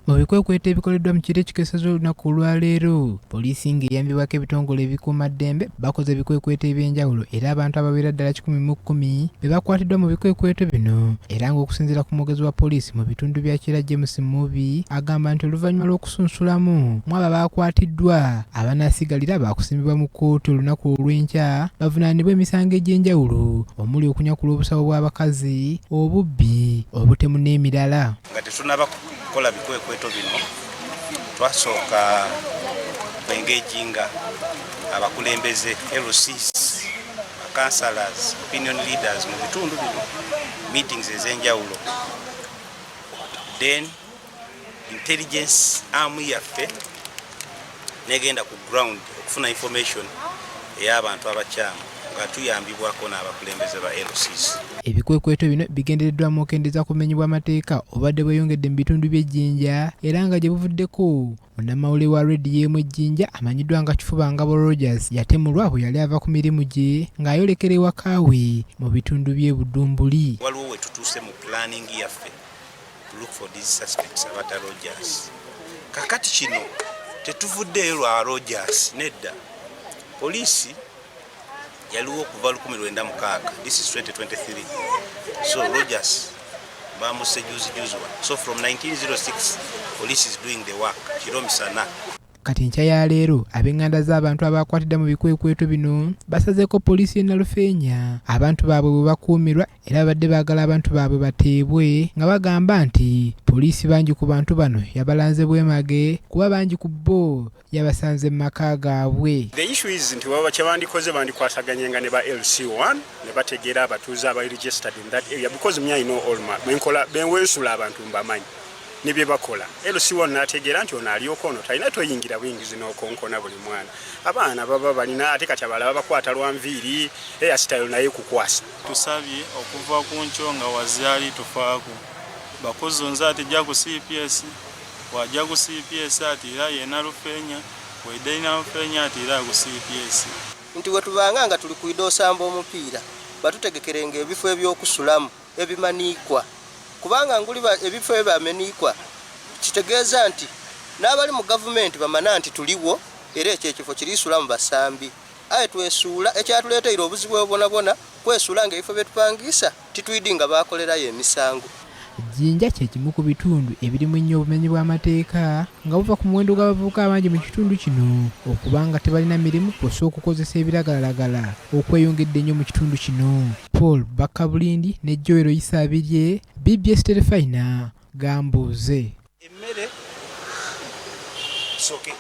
Mu bikwekweto ebikoleddwa mu kiro ekikeeseza olunaku olwaleero, poliisi ng'eyambibwako ebitongole ebikuumaddembe bakoze ebikwekweto eby'enjawulo era abantu ababeera ddala 110 be bakwatiddwa mu bikwekweto bino, era ng'okusinziira ku mwogezi wa poliisi mu bitundu bya Kira James Mubi agamba nti oluvannyuma lw'okusunsulamu mu abo abakwatiddwa abanaasigalira baakusimbibwa mu kkooti olunaku olw'enkya bavunaanibwa emisango egy'enjawulo omuli okunyakula obusawo bw'abakazi, obubbi, obutemu n'emirala. Nga tetunnaba kukola bikwekweto bino twasooka engejinga abakulembeze LCs, councillors, opinion leaders mu bitundu bino, meetings ez'enjawulo, then intelligence arm yaffe negenda ku ground okufuna information ey'abantu abakyamu nga tuyambibwako n'abakulembeze ba LCs. Ebikwekweto bino bigendereddwamu okendeza kumenyebwa amateeka obadde bweyongedde mu bitundu by'e Jinja era nga gye buvuddeko munnamawulire wa rediyo emu Jinja amanyiddwa nga Kifubangabo Rogers yatemulwa bwe yali ava ku mirimu gye ng'ayolekera ewaka we mu bitundu by'e Budumbuli. Waliwo we tutuuse mu planning yaffe to look for these suspects abata Rogers. Kakati kino tetuvuddeyo lwa Rogers nedda. Poliisi yaliwo okuva 1996. This is 2023. So Rogers bamuse juzi wa. So from 1906 police is doing the work. Kiromisana. Kati nkya ya leero ab'enganda z'abantu abakwatidde mu bikwekweto bino basazeeko poliisi e Nalufeenya abantu baabwe bwe bakuumirwa era badde baagala abantu baabwe bateebwe nga bagamba nti poliisi bangi ku bantu bano yabalanze bwemage kuba bangi ku bo yabasanze mu maka gaabwe. The issue is nti baba kyabandikoze bandikwasaganyanga ne ba LC1 ne bategeera abatuuze aba registered in that area because me I know all benwensula abantu mbamanyi nibye bakola. LC1 nategeera nti ono aliyoko ono talina toyingira buyingizi n'okonkona buli mwana. Abaana baba balina ate kati abalala bakwata lwanviiri eyasitayo naye kukwasa. Tusabye okuva ku nkyo nga wazaali tufaako bakuzunza ati jja ku CPS wajja ku CPS ati era ye Nalufeenya wedde Nalufeenya ati era ku CPS. Nti we tubanga nga tuli kuido osamba omupiira batutegekerenga ebifo eby'okusulamu ebimaniikwa kubanga nguli ebifo ebamenikwa kitegeeza nti n'abali mu gavumenti bamana nti tuliwo era ekifo kirisulamu basambi aye twesuula ekyatuleetera obuzibu obwonabwona kwesuula nga ebifo byetupangisa titwidinga bakolerayo emisango. Jinja kye kimu ku bitundu ebirimu ennyo obumenyi bw'amateeka nga buva ku muwendo gw'abavubuka abangi mu kitundu kino okubanga tebalina mirimu kw'ossa okukozesa ebiragalalagala okweyongedde ennyo mu kitundu kino. Paul Bakabulindi ne Joel Oyisabirye, BBS Telefina, Gambuuze. Emmere soke